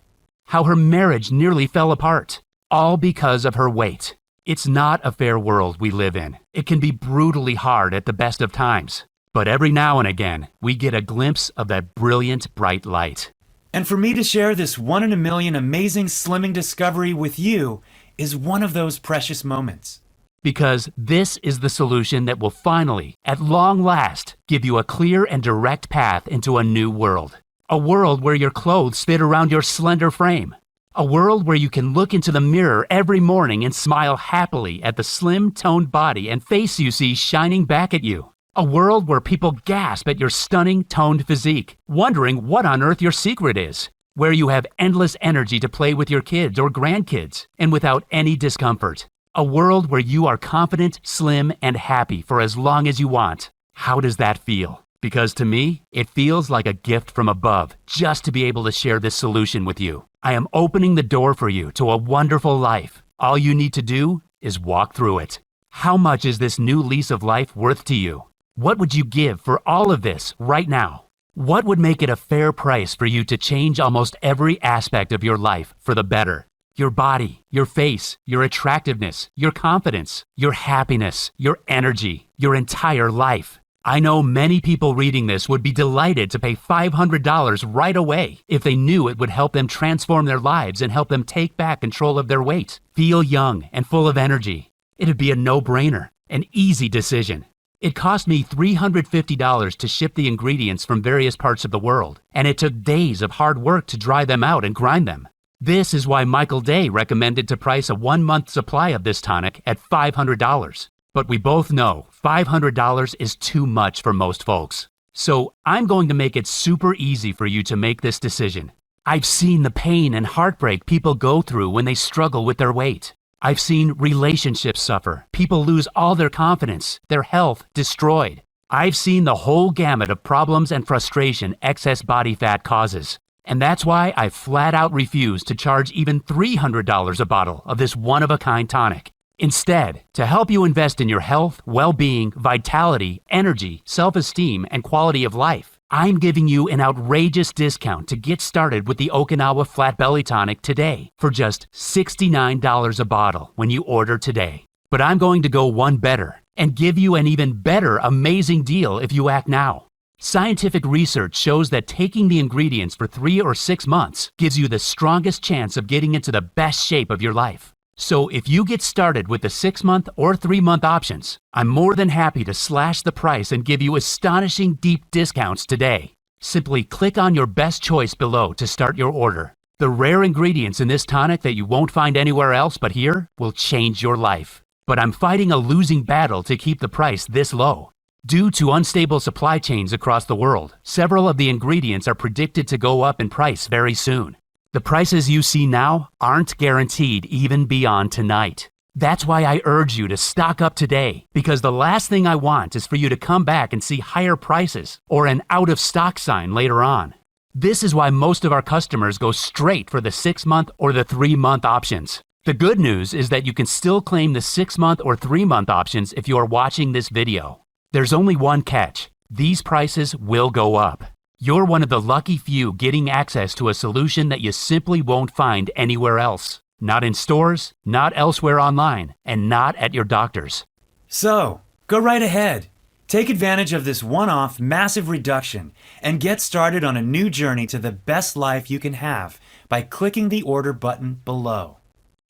Speaker 1: How her marriage nearly fell apart, all because of her weight. It's not a fair world we live in. It can be brutally hard at the best of times. But every now and again, we get a glimpse of that brilliant, bright light.
Speaker 2: And for me to share this 1 in a million amazing slimming discovery with you is one of those precious moments.
Speaker 1: Because this is the solution that will finally, at long last, give you a clear and direct path into a new world. A world where your clothes fit around your slender frame. A world where you can look into the mirror every morning and smile happily at the slim, toned body and face you see shining back at you. A world where people gasp at your stunning, toned physique, wondering what on earth your secret is. Where you have endless energy to play with your kids or grandkids, and without any discomfort. A world where you are confident, slim, and happy for as long as you want. How does that feel? Because to me, it feels like a gift from above just to be able to share this solution with you. I am opening the door for you to a wonderful life. All you need to do is walk through it. How much is this new lease of life worth to you? What would you give for all of this right now? What would make it a fair price for you to change almost every aspect of your life for the better? Your body, your face, your attractiveness, your confidence, your happiness, your energy, your entire life. I know many people reading this would be delighted to pay $500 right away if they knew it would help them transform their lives and help them take back control of their weight, feel young and full of energy. It'd be a no-brainer, an easy decision. It cost me $350 to ship the ingredients from various parts of the world, and it took days of hard work to dry them out and grind them. This is why Michael Day recommended to price a 1-month supply of this tonic at $500. But we both know $500 is too much for most folks. So I'm going to make it super easy for you to make this decision. I've seen the pain and heartbreak people go through when they struggle with their weight. I've seen relationships suffer, people lose all their confidence, their health destroyed. I've seen the whole gamut of problems and frustration excess body fat causes. And that's why I flat out refuse to charge even $300 a bottle of this one-of-a-kind tonic. Instead, to help you invest in your health, well-being, vitality, energy, self-esteem, and quality of life, I'm giving you an outrageous discount to get started with the Okinawa Flat Belly Tonic today for just $69 a bottle when you order today. But I'm going to go one better and give you an even better amazing deal if you act now. Scientific research shows that taking the ingredients for 3 or 6 months gives you the strongest chance of getting into the best shape of your life. So if you get started with the 6-month or 3-month options, I'm more than happy to slash the price and give you astonishing deep discounts today. Simply click on your best choice below to start your order. The rare ingredients in this tonic that you won't find anywhere else but here will change your life. But I'm fighting a losing battle to keep the price this low. Due to unstable supply chains across the world, several of the ingredients are predicted to go up in price very soon. The prices you see now aren't guaranteed even beyond tonight. That's why I urge you to stock up today, because the last thing I want is for you to come back and see higher prices or an out-of-stock sign later on. This is why most of our customers go straight for the 6-month or the 3-month options. The good news is that you can still claim the 6-month or 3-month options if you are watching this video. There's only one catch. These prices will go up. You're one of the lucky few getting access to a solution that you simply won't find anywhere else. Not in stores, not elsewhere online, and not at your doctor's.
Speaker 2: So, go right ahead. Take advantage of this one-off massive reduction and get started on a new journey to the best life you can have by clicking the order button below.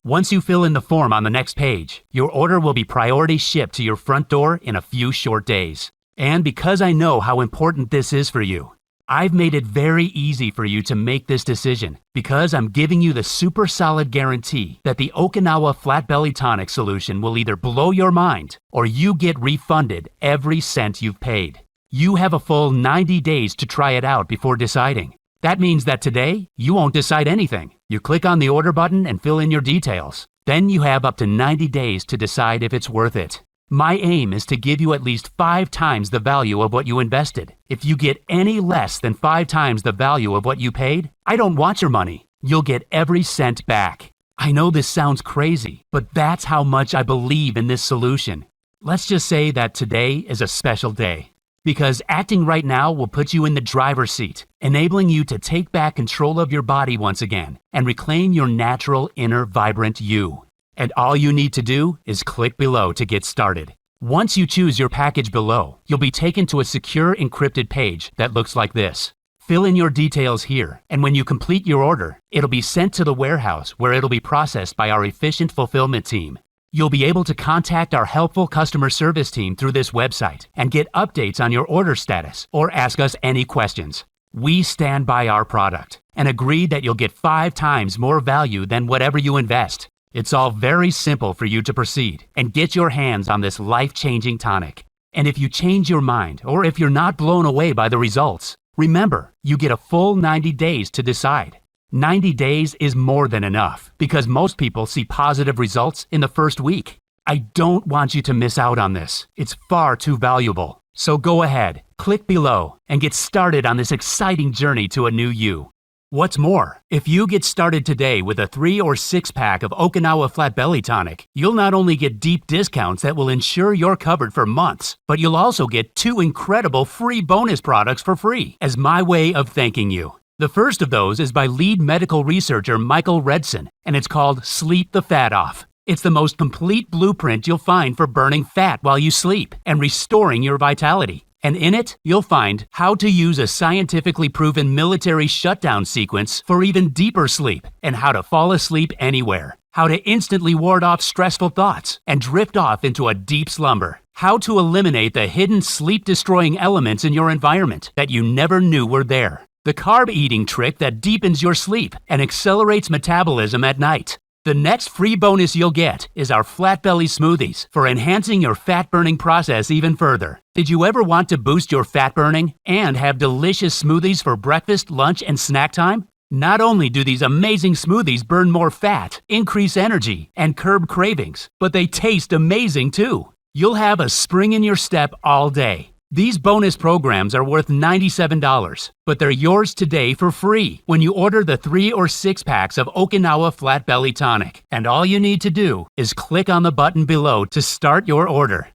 Speaker 1: Once you fill in the form on the next page, your order will be priority shipped to your front door in a few short days. And because I know how important this is for you, I've made it very easy for you to make this decision because I'm giving you the super solid guarantee that the Okinawa Flat Belly Tonic solution will either blow your mind or you get refunded every cent you've paid. You have a full 90 days to try it out before deciding. That means that today, you won't decide anything. You click on the order button and fill in your details. Then you have up to 90 days to decide if it's worth it. My aim is to give you at least 5 times the value of what you invested. If you get any less than 5 times the value of what you paid, I don't want your money. You'll get every cent back. I know this sounds crazy, but that's how much I believe in this solution. Let's just say that today is a special day. Because acting right now will put you in the driver's seat, enabling you to take back control of your body once again and reclaim your natural, inner, vibrant you. And all you need to do is click below to get started. Once you choose your package below, you'll be taken to a secure encrypted page that looks like this. Fill in your details here, and when you complete your order, it'll be sent to the warehouse where it'll be processed by our efficient fulfillment team. You'll be able to contact our helpful customer service team through this website and get updates on your order status or ask us any questions. We stand by our product and agree that you'll get 5 times more value than whatever you invest. It's all very simple for you to proceed and get your hands on this life-changing tonic. And if you change your mind or if you're not blown away by the results, remember, you get a full 90 days to decide. 90 days is more than enough because most people see positive results in the first week. I don't want you to miss out on this. It's far too valuable. So go ahead, click below, and get started on this exciting journey to a new you. What's more, if you get started today with a 3 or 6 pack of Okinawa Flat Belly Tonic, you'll not only get deep discounts that will ensure you're covered for months, but you'll also get 2 incredible free bonus products for free as my way of thanking you. The first of those is by lead medical researcher Michael Redson, and it's called Sleep the Fat Off. It's the most complete blueprint you'll find for burning fat while you sleep and restoring your vitality. And in it, you'll find how to use a scientifically proven military shutdown sequence for even deeper sleep and how to fall asleep anywhere, how to instantly ward off stressful thoughts and drift off into a deep slumber, how to eliminate the hidden sleep-destroying elements in your environment that you never knew were there, the carb eating trick that deepens your sleep and accelerates metabolism at night. The next free bonus you'll get is our flat belly smoothies for enhancing your fat burning process even further. Did you ever want to boost your fat burning and have delicious smoothies for breakfast, lunch, and snack time? Not only do these amazing smoothies burn more fat, increase energy, and curb cravings, but they taste amazing too. You'll have a spring in your step all day. These bonus programs are worth $97, but they're yours today for free when you order the 3 or 6 packs of Okinawa Flat Belly Tonic. And all you need to do is click on the button below to start your order.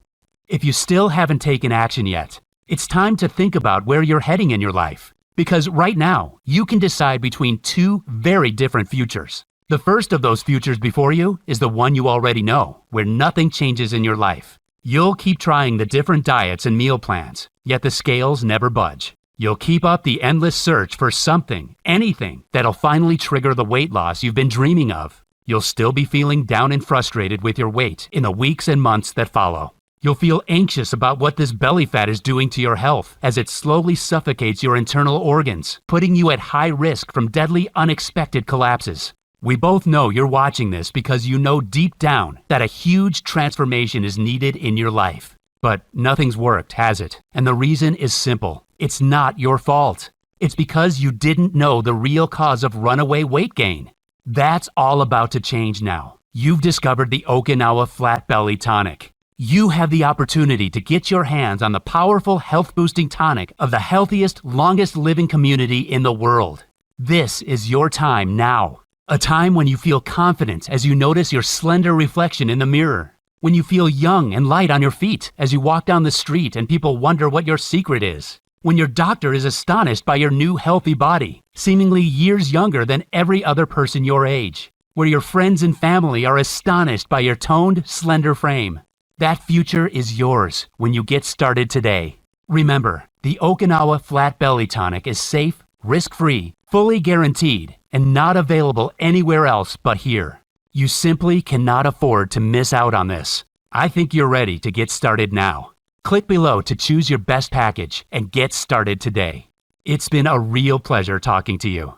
Speaker 1: If you still haven't taken action yet, it's time to think about where you're heading in your life. Because right now, you can decide between 2 very different futures. The first of those futures before you is the one you already know, where nothing changes in your life. You'll keep trying the different diets and meal plans, yet the scales never budge. You'll keep up the endless search for something, anything, that'll finally trigger the weight loss you've been dreaming of. You'll still be feeling down and frustrated with your weight in the weeks and months that follow. You'll feel anxious about what this belly fat is doing to your health as it slowly suffocates your internal organs, putting you at high risk from deadly, unexpected collapses. We both know you're watching this because you know deep down that a huge transformation is needed in your life. But nothing's worked, has it? And the reason is simple. It's not your fault. It's because you didn't know the real cause of runaway weight gain. That's all about to change now. You've discovered the Okinawa Flat Belly Tonic. You have the opportunity to get your hands on the powerful health-boosting tonic of the healthiest, longest-living community in the world. This is your time now. A time when you feel confident as you notice your slender reflection in the mirror. When you feel young and light on your feet as you walk down the street and people wonder what your secret is. When your doctor is astonished by your new healthy body, seemingly years younger than every other person your age. Where your friends and family are astonished by your toned, slender frame. That future is yours when you get started today. Remember, the Okinawa Flat Belly Tonic is safe, risk-free, fully guaranteed, and not available anywhere else but here. You simply cannot afford to miss out on this. I think you're ready to get started now. Click below to choose your best package and get started today. It's been a real pleasure talking to you.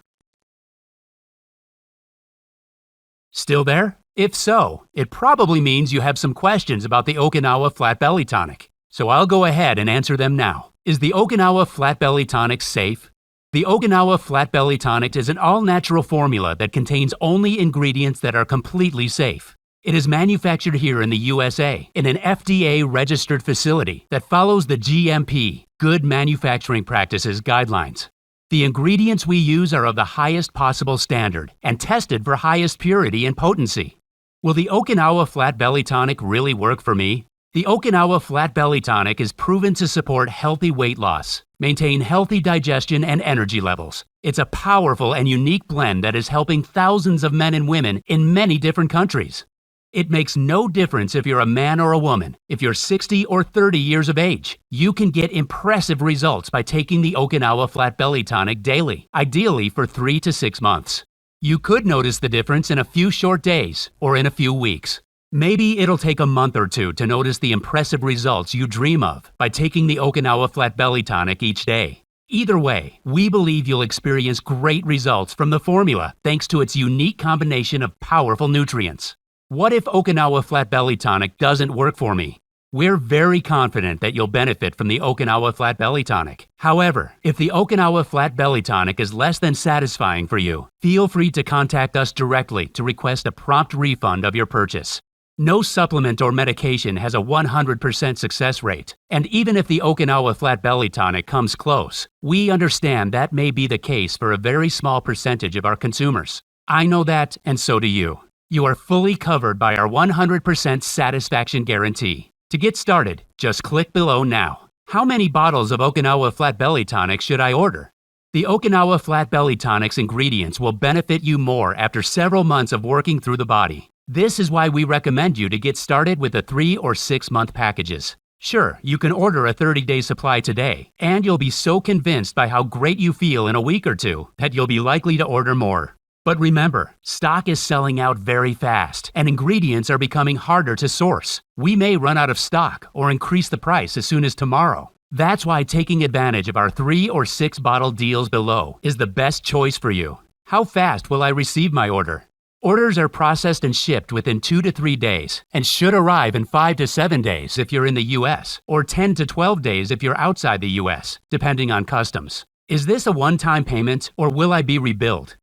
Speaker 1: Still there? If so, it probably means you have some questions about the Okinawa Flat Belly Tonic. So I'll go ahead and answer them now. Is the Okinawa Flat Belly Tonic safe? The Okinawa Flat Belly Tonic is an all-natural formula that contains only ingredients that are completely safe. It is manufactured here in the USA in an FDA-registered facility that follows the GMP, Good Manufacturing Practices guidelines. The ingredients we use are of the highest possible standard and tested for highest purity and potency. Will the Okinawa Flat Belly Tonic really work for me? The Okinawa Flat Belly Tonic is proven to support healthy weight loss, maintain healthy digestion and energy levels. It's a powerful and unique blend that is helping thousands of men and women in many different countries. It makes no difference if you're a man or a woman, if you're 60 or 30 years of age. You can get impressive results by taking the Okinawa Flat Belly Tonic daily, ideally for 3 to 6 months. You could notice the difference in a few short days or in a few weeks. Maybe it'll take a month or two to notice the impressive results you dream of by taking the Okinawa Flat Belly Tonic each day. Either way, we believe you'll experience great results from the formula thanks to its unique combination of powerful nutrients. What if Okinawa Flat Belly Tonic doesn't work for me? We're very confident that you'll benefit from the Okinawa Flat Belly Tonic. However, if the Okinawa Flat Belly Tonic is less than satisfying for you, feel free to contact us directly to request a prompt refund of your purchase. No supplement or medication has a 100% success rate, and even if the Okinawa Flat Belly Tonic comes close, we understand that may be the case for a very small percentage of our consumers. I know that, and so do you. You are fully covered by our 100% satisfaction guarantee. To get started, just click below now. How many bottles of Okinawa Flat Belly Tonic should I order? The Okinawa Flat Belly Tonic's ingredients will benefit you more after several months of working through the body. This is why we recommend you to get started with the 3 or 6 month packages. Sure, you can order a 30-day supply today, and you'll be so convinced by how great you feel in a week or two that you'll be likely to order more. But remember, stock is selling out very fast, and ingredients are becoming harder to source. We may run out of stock or increase the price as soon as tomorrow. That's why taking advantage of our 3 or 6 bottle deals below is the best choice for you. How fast will I receive my order? Orders are processed and shipped within 2 to 3 days and should arrive in 5 to 7 days if you're in the US, or 10 to 12 days if you're outside the US, depending on customs. Is this a one-time payment or will I be rebilled?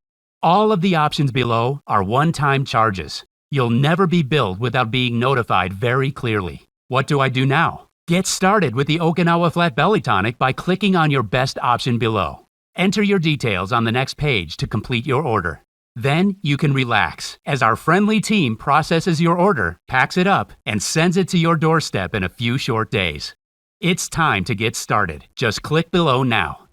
Speaker 1: All of the options below are one-time charges. You'll never be billed without being notified very clearly. What do I do now? Get started with the Okinawa Flat Belly Tonic by clicking on your best option below. Enter your details on the next page to complete your order. Then you can relax as our friendly team processes your order, packs it up, and sends it to your doorstep in a few short days. It's time to get started. Just click below now.